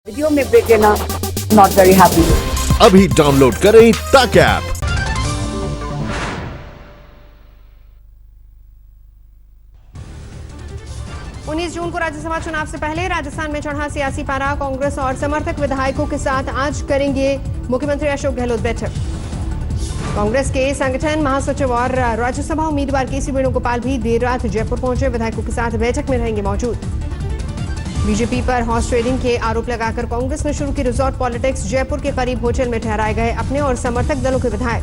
Video में break लेना not very happy. अभी डाउनलोड करें तक ऐप। 19 जून को राज्यसभा चुनाव से पहले राजस्थान में चढ़ा सियासी पारा। कांग्रेस और समर्थक विधायकों के साथ आज करेंगे मुख्यमंत्री अशोक गहलोत बैठक। कांग्रेस के संगठन महासचिव और राज्यसभा उम्मीदवार केसी वेणुगोपाल भी देर रात जयपुर पहुंचे। विधायकों के साथ बैठक में रहेंगे मौजूद। बीजेपी पर हॉर्स ट्रेडिंग के आरोप लगाकर कांग्रेस ने शुरू की रिजॉर्ट पॉलिटिक्स। जयपुर के करीब होटल में ठहराए गए अपने और समर्थक दलों के विधायक।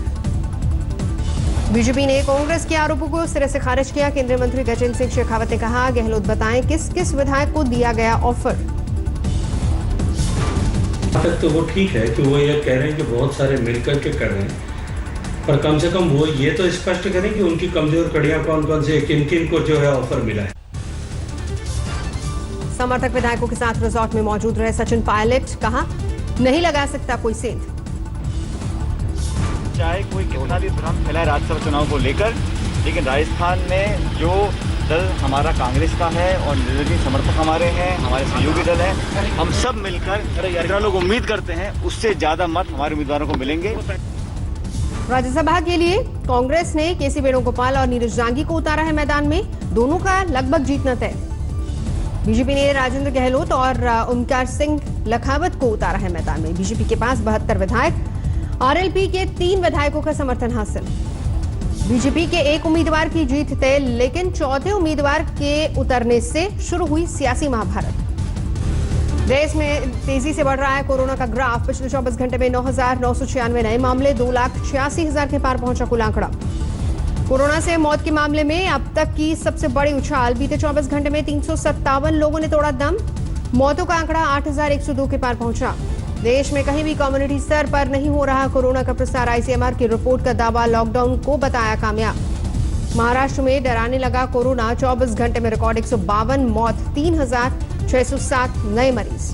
बीजेपी ने कांग्रेस के आरोपों को सिरे से खारिज किया। केंद्रीय मंत्री गजेंद्र सिंह शेखावत ने कहा, गहलोत बताएं किस किस विधायक को दिया गया ऑफर। तक तो वो ठीक है कि वो ये कह रहे हैं कि बहुत सारे मिलकर के कर रहे हैं, पर कम से कम वो ये तो स्पष्ट करें कि उनकी कमजोर कड़ियां कौन कौन से, किन किन को जो है ऑफर मिला है। समर्थक विधायकों के साथ रिजॉर्ट में मौजूद रहे सचिन पायलट। कहा, नहीं लगा सकता कोई सेंध। चाहे कोई कितना भी भ्रम फैलाए राज्यसभा चुनाव को लेकर, लेकिन राजस्थान में जो दल हमारा कांग्रेस का है और निर्दलीय समर्थक हमारे हैं, हमारे सहयोगी दल हैं, हम सब मिलकर जितना लोग उम्मीद करते हैं उससे ज्यादा मत हमारे उम्मीदवारों को मिलेंगे। राज्यसभा के लिए कांग्रेस ने केसी वेणुगोपाल और नीरज जांगी को उतारा है मैदान में। दोनों का लगभग जीतना तय। बीजेपी ने राजेंद्र गहलोत और ओमकार सिंह लखावत को उतारा है मैदान में। बीजेपी के पास 72 विधायक, आरएलपी के 3 विधायकों का समर्थन हासिल। बीजेपी के एक उम्मीदवार की जीत तय, लेकिन चौथे उम्मीदवार के उतरने से शुरू हुई सियासी महाभारत। देश में तेजी से बढ़ रहा है कोरोना का ग्राफ। पिछले 24 घंटे में 9,996 नए मामले, 2,86,000 के पार पहुंचा कुल आंकड़ा। कोरोना से मौत के मामले में अब तक की सबसे बड़ी उछाल। बीते 24 घंटे में 357 लोगों ने तोड़ा दम। मौतों का आंकड़ा 8,102 के पार पहुंचा। देश में कहीं भी कम्युनिटी स्तर पर नहीं हो रहा कोरोना का प्रसार। आईसीएमआर की रिपोर्ट का दावा लॉकडाउन को बताया कामयाब। महाराष्ट्र में डराने लगा कोरोना। 24 घंटे में रिकॉर्ड 152 मौत, 3,607 नए मरीज।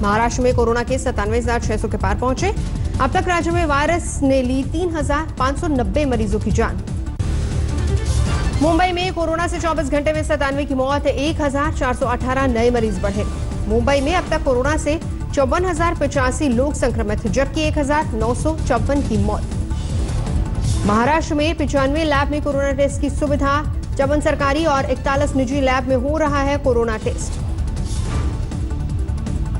महाराष्ट्र में कोरोना के 97,600 के पार पहुंचे। अब तक राज्य में वायरस ने ली 3,590 मरीजों की जान। मुंबई में कोरोना से 24 घंटे में 97 की मौत, 1,418 नए मरीज बढ़े। मुंबई में अब तक कोरोना से 54,085 लोग संक्रमित, जबकि 1,954 की मौत। महाराष्ट्र में 95 लैब में कोरोना टेस्ट की सुविधा। 54 सरकारी और 41 निजी लैब में हो रहा है कोरोना टेस्ट।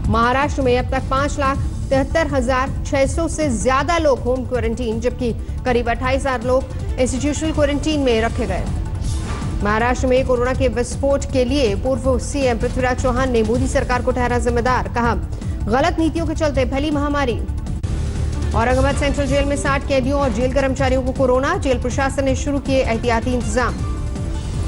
महाराष्ट्र में अब तक 5,73,600 से ज्यादा लोग होम क्वारंटीन, जबकि करीब 28,000 लोग इंस्टीट्यूशनल क्वारंटीन में रखे गए। महाराष्ट्र में कोरोना के विस्फोट के लिए पूर्व सीएम पृथ्वीराज चौहान ने मोदी सरकार को ठहरा जिम्मेदार। कहा, गलत नीतियों के चलते फैली महामारी। औरंगाबाद सेंट्रल जेल में 60 कैदियों और जेल कर्मचारियों को कोरोना। जेल प्रशासन ने शुरू किए एहतियाती इंतजाम।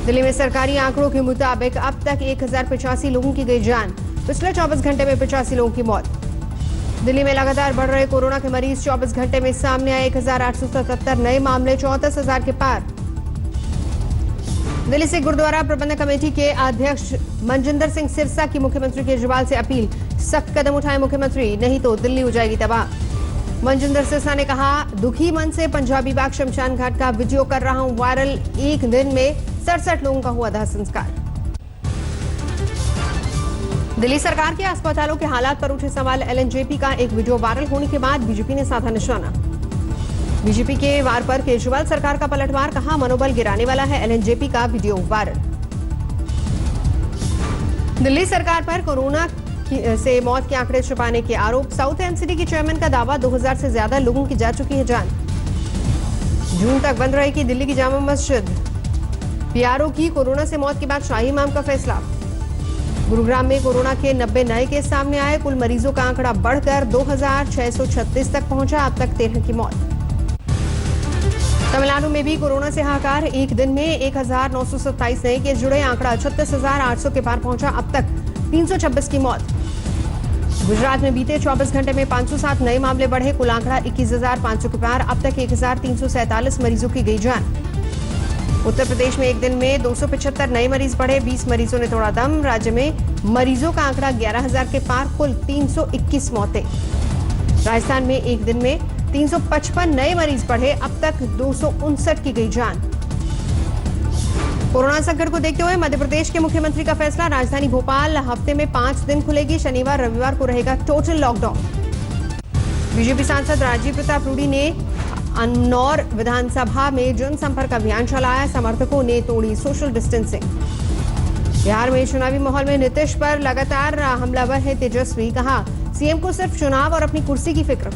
दिल्ली में सरकारी आंकड़ों के मुताबिक अब तक 1,085 लोगों की गई जान। पिछले 24 घंटे में 85 लोगों की मौत। दिल्ली में लगातार बढ़ रहे कोरोना के मरीज। 24 घंटे में सामने आए 1,877 नए मामले, 34,000 के पार। दिल्ली से गुरुद्वारा प्रबंधक कमेटी के अध्यक्ष मनजिंदर सिंह सिरसा की मुख्यमंत्री केजरीवाल से अपील, सख्त कदम उठाए मुख्यमंत्री, नहीं तो दिल्ली हो जाएगी तबाह। मनजिंदर सिरसा ने कहा, दुखी मन से पंजाबी बाग शमशान घाट का वीडियो कर रहा हूं वायरल। एक दिन में 67 लोगों का हुआ दाह संस्कार। दिल्ली सरकार के अस्पतालों के हालात पर उठे सवाल। एलएनजेपी का एक वीडियो वायरल होने के बाद बीजेपी ने साधा निशाना। बीजेपी के वार पर केजरीवाल सरकार का पलटवार। कहा, मनोबल गिराने वाला है एलएनजेपी का वीडियो वायरल। दिल्ली सरकार पर कोरोना से मौत के आंकड़े छुपाने के आरोप। साउथ एमसीडी के चेयरमैन का दावा, 2000 से ज्यादा लोगों की जा चुकी है जान। जून तक बंद रहेगी दिल्ली की जामा मस्जिद। पीआरओ की कोरोना से मौत के बाद शाही इमाम का फैसला। गुरुग्राम में कोरोना के 90 नए केस सामने आए। कुल मरीजों का आंकड़ा बढ़कर 2,636 तक पहुंचा। अब तक 13 की मौत। तमिलनाडु में भी कोरोना से हाहाकार। एक दिन में 1,927 नए केस जुड़े। आंकड़ा 36,800 के पार पहुंचा। अब तक 326 की मौत। गुजरात में बीते 24 घंटे में 507 नए मामले बढ़े। कुल आंकड़ा 21,500 के पार। अब तक 1,347 मरीजों की गई जान। उत्तर प्रदेश में एक दिन में 275 नए मरीज बढ़े। 20 मरीजों ने तोड़ा दम। राज्य में मरीजों का आंकड़ा 11,000 के पार। कुल 321 मौतें। राजस्थान में एक दिन में 355 नए मरीज बढ़े। अब तक 259 की गई जान। कोरोना संकट को देखते हुए मध्य प्रदेश के मुख्यमंत्री का फैसला, राजधानी भोपाल हफ्ते में 5 दिन खुलेगी, शनिवार रविवार को रहेगा टोटल लॉकडाउन। बीजेपी सांसद राजीव प्रताप रूडी ने अन्नौर विधानसभा में जनसंपर्क अभियान चलाया, समर्थकों ने तोड़ी सोशल डिस्टेंसिंग। बिहार में चुनावी माहौल में नीतीश पर लगातार हमलावर है तेजस्वी, कहा सीएम को सिर्फ चुनाव और अपनी कुर्सी की फिक्र।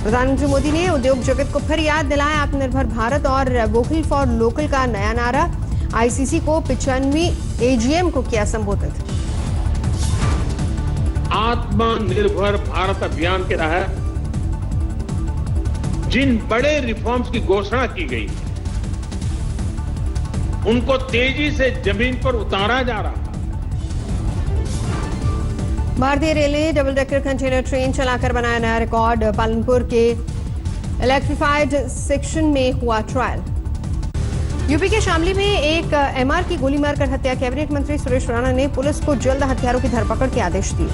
प्रधानमंत्री मोदी ने उद्योग जगत को फिर याद दिलाया आत्मनिर्भर भारत और वोकल फॉर लोकल का नया नारा। आईसीसी को 95वीं एजीएम को किया संबोधित। आत्मनिर्भर भारत अभियान के तहत जिन बड़े रिफॉर्म्स की घोषणा की गई उनको तेजी से जमीन पर उतारा जा रहा है। भारतीय railway double decker container train चलाकर बनाया नया रिकॉर्ड, पालनपुर के इलेक्ट्रिफाइड सेक्शन में हुआ ट्रायल। यूपी के शामली में एक एमआर की गोली मारकर हत्या, कैबिनेट मंत्री सुरेश राणा ने पुलिस को जल्द हत्यारों की धरपकड़ के आदेश दिए।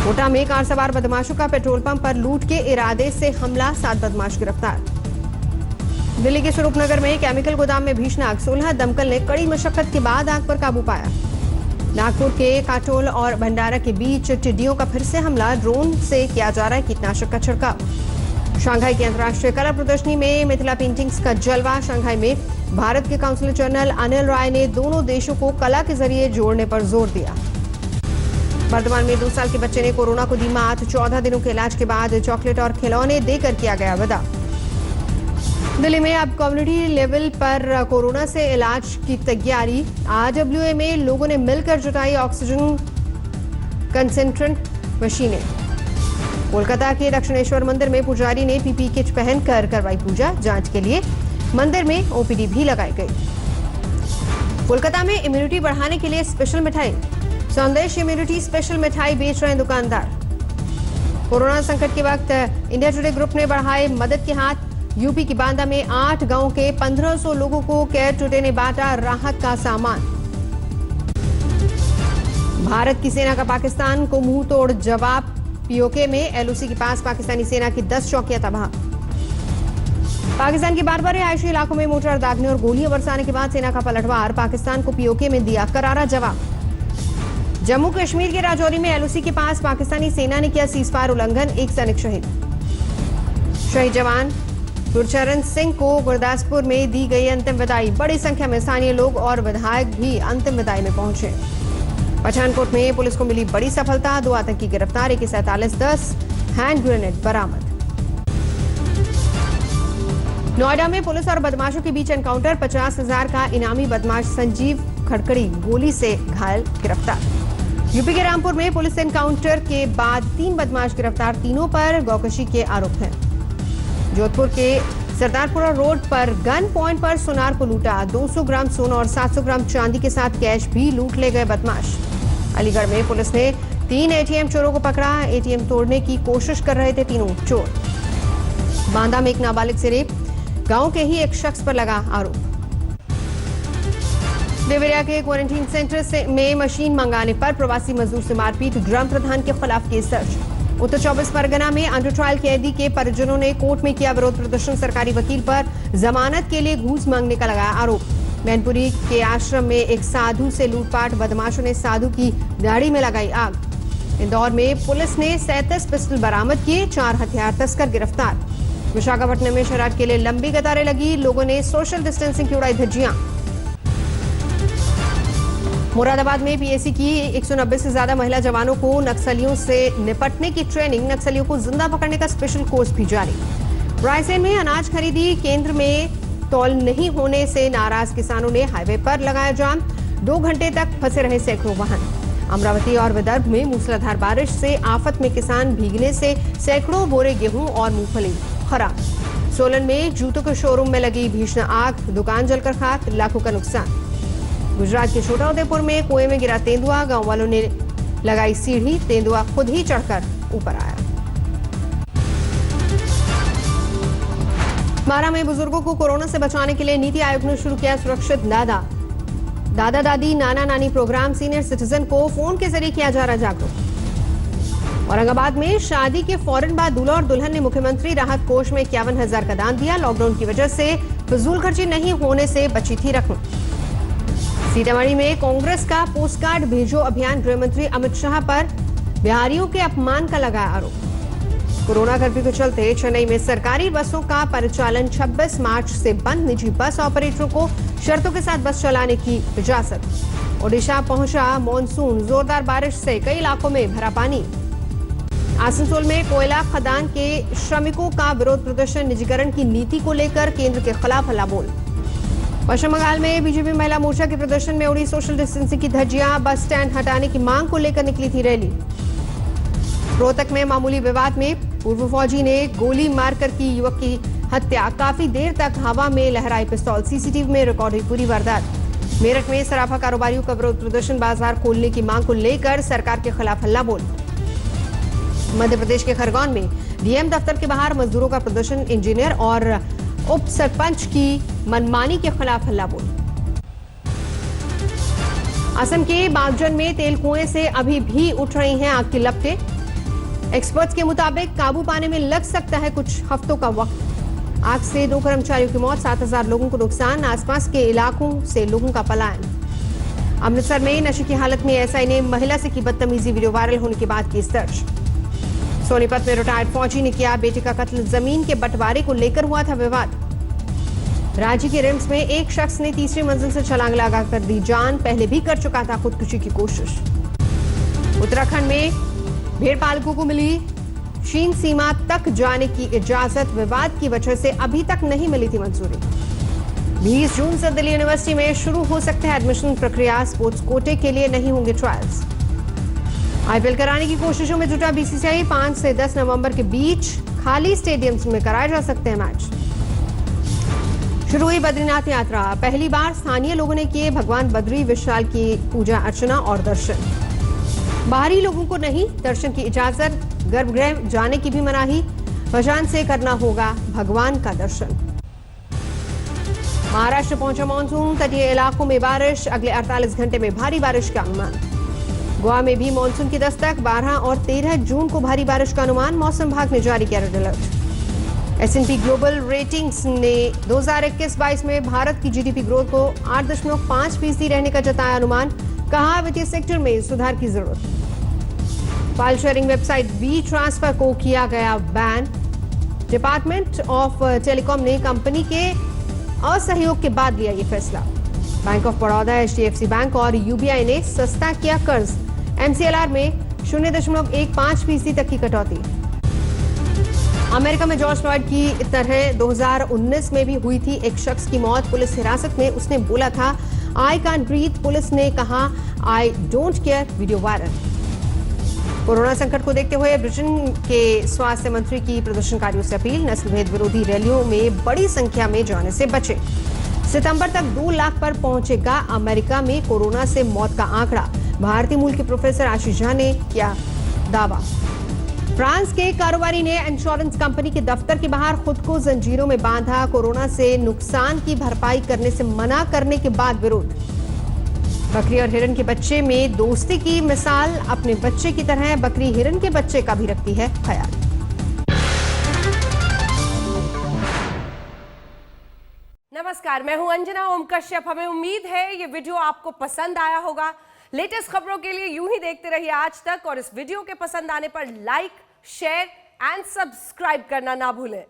कोटा में कार सवार बदमाशों का पेट्रोल पंप पर लूट के इरादे से हमला, 7 बदमाश गिरफ्तार। दिल्ली के स्वरूपनगर में केमिकल गोदाम में भीषण आग, 16 दमकल ने कड़ी मशक्कत के बाद आग पर काबू पाया। नागपुर के काटोल और भंडारा के बीच टिड्डियों का फिर से हमला, ड्रोन से किया जा रहा है कीटनाशक का छिड़काव। शंघाई की अंतर्राष्ट्रीय कला प्रदर्शनी में मिथिला पेंटिंग्स का जलवा, शंघाई में भारत के काउंसिलर जनरल अनिल राय ने दोनों देशों को कला के जरिए जोड़ने पर जोर दिया। वर्तमान में 2 साल के बच्चे ने कोरोना को दी मात, 14 दिनों के इलाज के बाद चॉकलेट और खिलौने देकर किया गया विदा। दिल्ली में अब कम्युनिटी लेवल पर कोरोना से इलाज की तैयारी, आरडब्ल्यूए में लोगों ने मिलकर जुटाई ऑक्सीजन कंसेंट्रेट मशीनें। कोलकाता के दक्षिणेश्वर मंदिर में पुजारी ने पीपीई किट पहनकर करवाई पूजा, जांच के लिए मंदिर में ओपीडी भी लगाई गई। कोलकाता में इम्यूनिटी बढ़ाने के लिए स्पेशल मिठाई, संदेश इम्यूनिटी स्पेशल मिठाई बेच रहे दुकानदार। कोरोना संकट के वक्त इंडिया टुडे ग्रुप ने बढ़ाए मदद के हाथ, यूपी की बांदा में 8 गांव के 1500 लोगों को केयर टुडे ने बांटा राहत का सामान। भारत की सेना का पाकिस्तान को मुंह तोड़ जवाब, पीओके में एलओसी के पास पाकिस्तानी सेना की 10 चौकियां तबाह। पाकिस्तान के बार-बार रिहायशी इलाकों में मोर्टार दागने और गोलियां बरसाने के बाद सेना का पलटवार, पाकिस्तान को पीओके में दिया करारा जवाब। जम्मू कश्मीर के राजौरी में एलओसी के पास पाकिस्तानी सेना ने किया सीजफायर उल्लंघन, 1 सैनिक शहीद। शहीद जवान गुरचरण सिंह को गुरदासपुर में दी गई अंतिम विदाई, बड़ी संख्या में स्थानीय लोग और विधायक भी अंतिम विदाई में पहुंचे। पठानकोट में पुलिस को मिली बड़ी सफलता, 2 आतंकी गिरफ्तार, AK-47, 10 हैंड ग्रेनेड बरामद। नोएडा में पुलिस और बदमाशों के बीच एनकाउंटर, 50,000 का इनामी बदमाश संजीव खड़खड़ी गोली से घायल गिरफ्तार। यूपी के रामपुर में पुलिस एनकाउंटर के बाद 3 बदमाश गिरफ्तार, तीनों पर गौकशी के आरोप हैं। जोधपुर के सरदारपुरा रोड पर गन पॉइंट पर सुनार को लूटा, 200 ग्राम सोना और 700 ग्राम चांदी के साथ कैश भी लूट ले गए बदमाश। अलीगढ़ में पुलिस ने 3 एटीएम चोरों को पकड़ा, एटीएम तोड़ने की कोशिश कर रहे थे तीनों चोर। बांदा में एक नाबालिग से रेप, गांव के ही एक शख्स पर लगा आरोप। देवरिया के क्वारंटीन सेंटर में मशीन मंगाने पर प्रवासी मजदूर से मारपीट, ग्राम प्रधान के खिलाफ केस दर्ज। उत्तर 24 परगना में अंडर ट्रायल कैदी के परिजनों ने कोर्ट में किया विरोध प्रदर्शन, सरकारी वकील पर जमानत के लिए घूस मांगने का लगाया आरोप। मैनपुरी के आश्रम में एक साधु से लूटपाट, बदमाशों ने साधु की दाढ़ी में लगाई आग। इंदौर में पुलिस ने 37 पिस्टल बरामद किए, 4 हथियार तस्कर गिरफ्तार। विशाखापट्टनम में शराब के लिए लंबी कतारें लगी, लोगों ने सोशल डिस्टेंसिंग की उड़ाई धज्जियां। मुरादाबाद में पीएसी की 190 से ज्यादा महिला जवानों को नक्सलियों से निपटने की ट्रेनिंग, नक्सलियों को जिंदा पकड़ने का स्पेशल कोर्स भी जारी। रायसेन में अनाज खरीदी केंद्र में तौल नहीं होने से नाराज किसानों ने हाईवे पर लगाया जाम, 2 घंटे तक फंसे रहे सैकड़ों वाहन। अमरावती और विदर्भ में मूसलाधार बारिश से आफत में किसान, भीगने से सैकड़ों बोरे गेहूं और मूंगफली खराब। सोलन में जूतों के शोरूम में लगी भीषण आग, दुकान जलकर खाक, लाखों का नुकसान। गुजरात के छोटा उदेपुर में कुएं में गिरा तेंदुआ, गांव वालों ने लगाई सीढ़ी, तेंदुआ खुद ही चढ़कर ऊपर आया। बारां में बुजुर्गों को कोरोना से बचाने के लिए नीति आयोग ने शुरू किया सुरक्षित दादा दादी नाना नानी प्रोग्राम, सीनियर सिटीजन को फोन के जरिए किया जा रहा जागरूक। औरंगाबाद में शादी के फौरन बाद दूल्हा और दुल्हन ने मुख्यमंत्री राहत कोष में 51,000 का दान दिया। लॉकडाउन की वजह से फिजूल खर्ची नहीं होने से बची थी रकम। सीतामढ़ी में कांग्रेस का पोस्टकार्ड भेजो अभियान, गृह मंत्री अमित शाह पर बिहारियों के अपमान का लगाया आरोप। कोरोना कर्फ्यू के चलते चेन्नई में सरकारी बसों का परिचालन 26 मार्च से बंद, निजी बस ऑपरेटरों को शर्तों के साथ बस चलाने की इजाजत। ओडिशा पहुंचा मॉनसून, जोरदार बारिश से कई इलाकों में भरा पानी। आसनसोल में कोयला खदान के श्रमिकों का विरोध प्रदर्शन, निजीकरण की नीति को लेकर केंद्र के खिलाफ हल्ला बोल। पश्चिम बंगाल में बीजेपी महिला मोर्चा के प्रदर्शन में उड़ी सोशल डिस्टेंसिंग की धज्जियां, बस स्टैंड हटाने की मांग को लेकर निकली थी रैली। रोहतक में मामूली विवाद में पूर्व फौजी ने गोली मारकर की युवक की हत्या, काफी देर तक हवा में लहराई पिस्तौल, सीसीटीवी में रिकॉर्ड हुई पूरी वारदात। मेरठ में सराफा कारोबारियों का विरोध प्रदर्शन, बाजार खोलने की मांग को लेकर सरकार के खिलाफ हल्ला बोल। मध्य प्रदेश के खरगोन में डीएम दफ्तर के बाहर मजदूरों का प्रदर्शन, इंजीनियर और उप सरपंच की मनमानी के खिलाफ हल्ला बोल। असम के बागजन में तेल कुएं से अभी भी उठ रही हैं आग की लपटें। एक्सपर्ट्स के मुताबिक काबू पाने में लग सकता है कुछ हफ्तों का वक्त। आग से 2 कर्मचारियों की मौत, 7,000 लोगों को नुकसान, आसपास के इलाकों से लोगों का पलायन। अमृतसर में नशे की हालत में एसआई ने महिला से की बदतमीजी, वीडियो वायरल होने के बाद केस दर्ज। सोनीपत में रिटायर्ड फौजी ने किया बेटे का कत्ल, जमीन के बंटवारे को लेकर हुआ था विवाद। रांची के रिम्स में एक शख्स ने तीसरी मंजिल से छलांग लगाकर दी जान, पहले भी कर चुका था खुदकुशी की कोशिश। उत्तराखंड में भेड़ पालकों को मिली चीन सीमा तक जाने की इजाजत, विवाद की वजह से अभी तक नहीं मिली थी मंजूरी। 20 जून से दिल्ली यूनिवर्सिटी में शुरू हो सकते हैं एडमिशन प्रक्रिया, स्पोर्ट्स कोटे के लिए नहीं होंगे ट्रायल्स। आईपीएल कराने की कोशिशों में जुटा बीसीसीआई, 5 से 10 नवंबर के बीच खाली स्टेडियम्स में कराए जा सकते हैं मैच। शुरू हुई बद्रीनाथ यात्रा, पहली बार स्थानीय लोगों ने किए भगवान बद्री विशाल की पूजा अर्चना और दर्शन। बाहरी लोगों को नहीं दर्शन की इजाजत, गर्भगृह जाने की भी मनाही, भसान से करना होगा भगवान का दर्शन। महाराष्ट्र पहुंचा मानसून, तटीय इलाकों में बारिश, अगले 48 घंटे में भारी बारिश का अनुमान। गोवा में भी मानसून की दस्तक, 12 और 13 जून को भारी बारिश का अनुमान, मौसम विभाग ने जारी किया रेड अलर्ट। एस&पी ग्लोबल रेटिंग्स ने 2021-22 में भारत की जीडीपी ग्रोथ को 8.5% रहने का जताया अनुमान, कहा वित्तीय सेक्टर में सुधार की जरूरत। File sharing website WeTransfer को किया गया बैन। डिपार्टमेंट ऑफ टेलीकॉम ने कंपनी के असहयोग के बाद लिया ये फैसला। Bank of Baroda, HDFC bank और यूबीआई ने सस्ता किया कर्ज, एमसीएलआर में 0.15% तक की कटौती। अमेरिका में जॉर्ज फ्लॉयड की तरह 2019 में भी हुई थी एक शख्स की मौत, पुलिस हिरासत में, उसने बोला था आई कांट ब्रीथ, पुलिस ने कहा I don't care, video viral. Corona संकट को देखते हुए ब्रिटेन के स्वास्थ्य मंत्री की प्रदर्शनकारियों से अपील, नस्लभेद विरोधी रैलियों में बड़ी संख्या में जाने से बचे। सितंबर तक 2 लाख पर पहुंचेगा अमेरिका में कोरोना से मौत का आंकड़ा, भारतीय मूल के प्रोफेसर आशीष झा ने किया दावा। फ्रांस के कारोबारी ने इंश्योरेंस कंपनी के दफ्तर के बाहर खुद को जंजीरों में बांधा, कोरोना से नुकसान की भरपाई करने से मना करने के बाद विरोध। बकरी और हिरन के बच्चे में दोस्ती की मिसाल, अपने बच्चे की तरह बकरी हिरन के बच्चे का भी रखती है ख्याल। नमस्कार, मैं हूं अंजना ओम कश्यप। हमें उम्मीद है ये वीडियो आपको पसंद आया होगा। लेटेस्ट खबरों के लिए यूं ही देखते रहिए आज तक, और इस वीडियो के पसंद आने पर लाइक, शेयर एंड सब्सक्राइब करना ना भूलें।